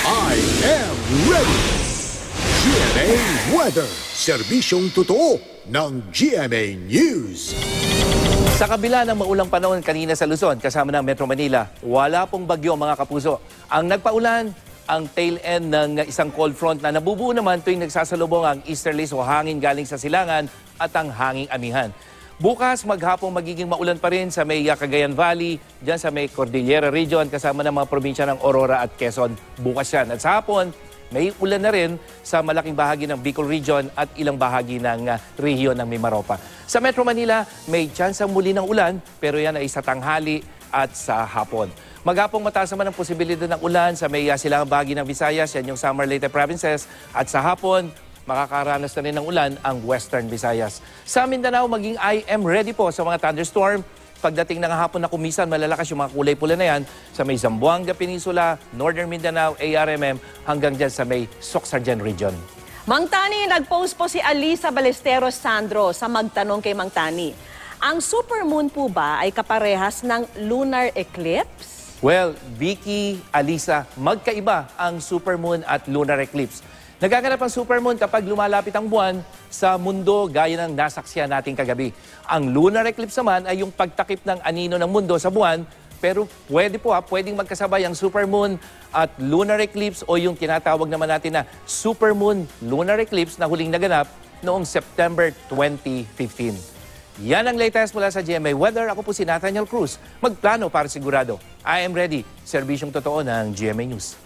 I am ready! GMA Weather. Serbisyong totoo ng GMA News. Sa kabila ng maulang panahon kanina sa Luzon, kasama ng Metro Manila, wala pong bagyo mga kapuso. Ang nagpaulan, ang tail end ng isang cold front na nabubuo naman tuwing nagsasalubong ang easterlies o hangin galing sa silangan at ang hanging amihan. Bukas, maghapong magiging maulan pa rin sa may Cagayan Valley, dyan sa may Cordillera Region, kasama ng mga probinsya ng Aurora at Quezon. Bukas yan. At sa hapon, may ulan na rin sa malaking bahagi ng Bicol Region at ilang bahagi ng rehiyon ng Mimaropa. Sa Metro Manila, may tsansang muli ng ulan, pero yan ay sa tanghali at sa hapon. Maghapong mataas naman ang posibilidad ng ulan sa may silangang bahagi ng Visayas, yan yung Samar Leyte provinces, at sa hapon, makakaranas na rin ng ulan ang Western Visayas. Sa Mindanao, maging I am ready po sa mga thunderstorm. Pagdating ng hapon na kumisan, malalakas yung mga kulay pula na yan sa may Zamboanga Peninsula, Northern Mindanao, ARMM, hanggang dyan sa may Soxargen Region. Mang Tani, nag-post po si Alisa Ballesteros Sandro sa magtanong kay Mang Tani. Ang supermoon po ba ay kaparehas ng lunar eclipse? Well, Vicky, Alisa, magkaiba ang supermoon at lunar eclipse. Nagaganap ang supermoon kapag lumalapit ang buwan sa mundo gaya ng nasaksihan nating kagabi. Ang lunar eclipse naman ay yung pagtakip ng anino ng mundo sa buwan, pero pwedeng magkasabay ang supermoon at lunar eclipse o yung tinatawag naman natin na supermoon lunar eclipse na huling naganap noong September 2015. Yan ang latest mula sa GMA Weather. Ako po si Nathaniel Cruz. Magplano para sigurado. I am ready. Serbisyong totoo ng GMA News.